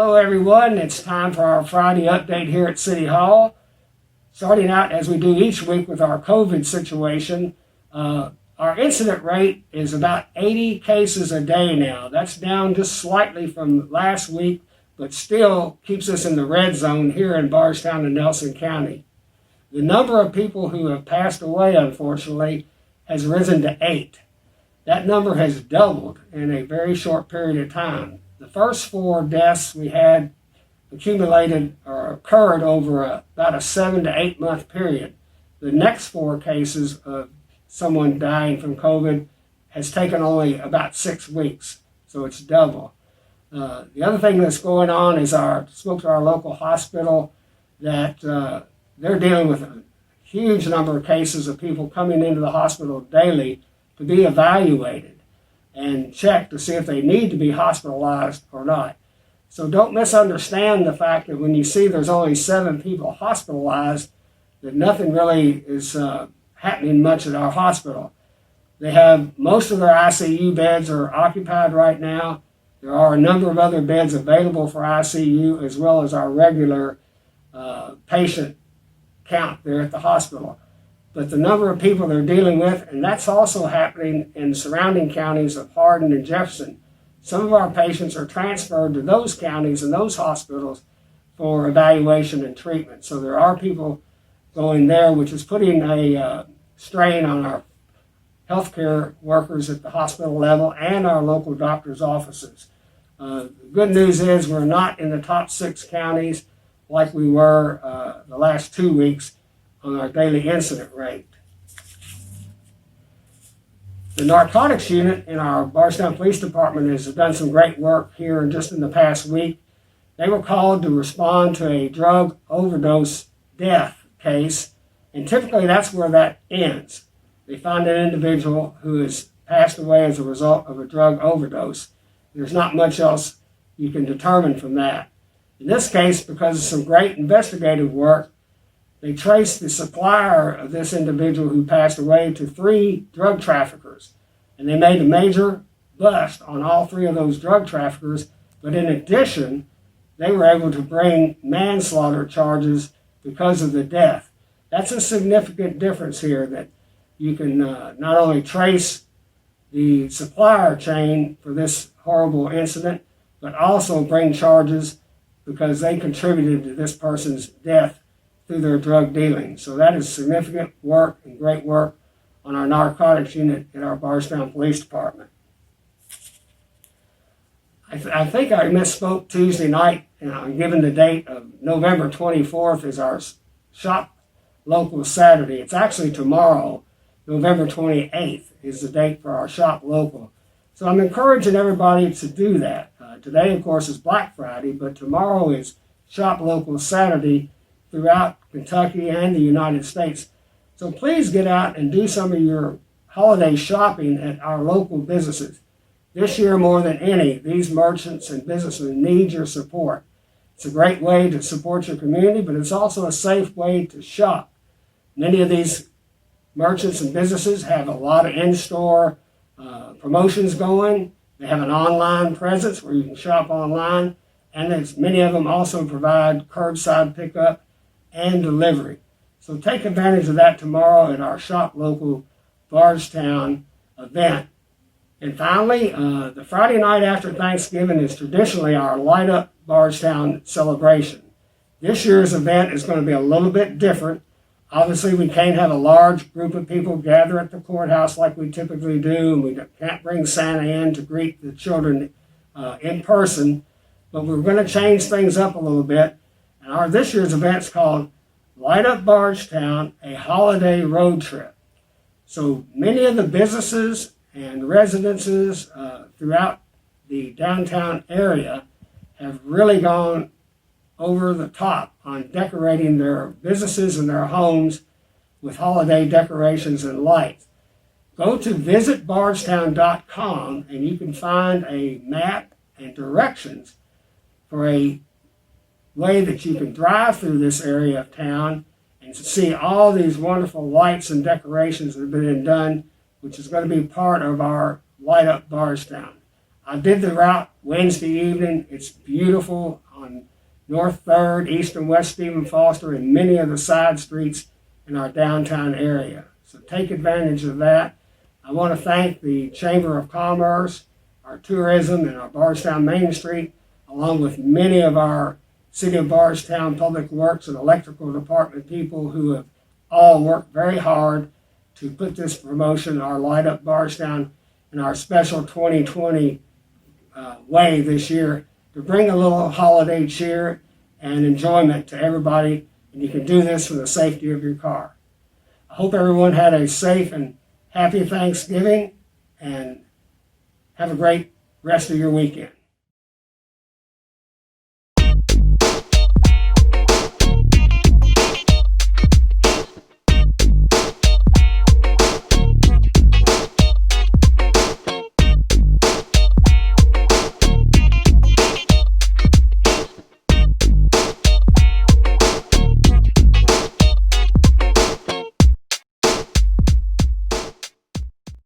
Hello everyone, it's time for our Friday update here at City Hall. Starting out as we do each week with our COVID situation, our incident rate is about 80 cases a day now. That's down just slightly from last week, but still keeps us in the red zone here in Bardstown and Nelson County. The number of people who have passed away, unfortunately, has risen to 8. That number has doubled in a very short period of time. The first 4 deaths we had accumulated or occurred over about a 7 to 8 month period. The next 4 cases of someone dying from COVID has taken only about 6 weeks, so it's double. The other thing that's going on is I spoke to our local hospital that they're dealing with a huge number of cases of people coming into the hospital daily to be evaluated and checked to see if they need to be hospitalized or not. So don't misunderstand the fact that when you see there's only 7 people hospitalized, that nothing really is happening much at our hospital. They have most of their ICU beds are occupied right now. There are a number of other beds available for ICU as well as our regular patient count there at the hospital. But the number of people they're dealing with, and that's also happening in surrounding counties of Hardin and Jefferson. Some of our patients are transferred to those counties and those hospitals for evaluation and treatment. So there are people going there, which is putting a strain on our healthcare workers at the hospital level and our local doctors' offices. The good news is we're not in the top 6 counties like we were the last 2 weeks on our daily incident rate. The narcotics unit in our Bardstown Police Department has done some great work here and just in the past week. They were called to respond to a drug overdose death case, and typically that's where that ends. They find an individual who has passed away as a result of a drug overdose. There's not much else you can determine from that. In this case, because of some great investigative work, they traced the supplier of this individual who passed away to 3 drug traffickers. And they made a major bust on all 3 of those drug traffickers. But in addition, they were able to bring manslaughter charges because of the death. That's a significant difference here, that you can not only trace the supplier chain for this horrible incident, but also bring charges because they contributed to this person's death through their drug dealing. So that is significant work and great work on our narcotics unit in our Bardstown Police Department. I think I misspoke Tuesday night, given the date of November 24th is our Shop Local Saturday. It's actually tomorrow, November 28th is the date for our Shop Local. So I'm encouraging everybody to do that. Today, of course, is Black Friday, but tomorrow is Shop Local Saturday throughout Kentucky and the United States. So please get out and do some of your holiday shopping at our local businesses. This year more than any, these merchants and businesses need your support. It's a great way to support your community, but it's also a safe way to shop. Many of these merchants and businesses have a lot of in-store promotions going. They have an online presence where you can shop online, and many of them also provide curbside pickup and delivery. So take advantage of that tomorrow at our Shop Local Bardstown event. And finally, the Friday night after Thanksgiving is traditionally our Light Up Bardstown celebration. This year's event is going to be a little bit different. Obviously, we can't have a large group of people gather at the courthouse like we typically do, and we can't bring Santa in to greet the children in person, but we're going to change things up a little bit. And this year's event is called Light Up Bardstown, a Holiday Road Trip. So many of the businesses and residences throughout the downtown area have really gone over the top on decorating their businesses and their homes with holiday decorations and lights. Go to visitbardstown.com and you can find a map and directions for a way that you can drive through this area of town and see all these wonderful lights and decorations that have been done, which is going to be part of our Light Up Bardstown. I did the route Wednesday evening. It's beautiful North 3rd, East and West Stephen Foster, and many of the side streets in our downtown area. So take advantage of that. I want to thank the Chamber of Commerce, our tourism, and our Bardstown Main Street, along with many of our City of Bardstown Public Works and Electrical Department people who have all worked very hard to put this promotion, our Light Up Bardstown, in our special 2020 way this year to bring a little holiday cheer and enjoyment to everybody. And you can do this from the safety of your car. I hope everyone had a safe and happy Thanksgiving and have a great rest of your weekend.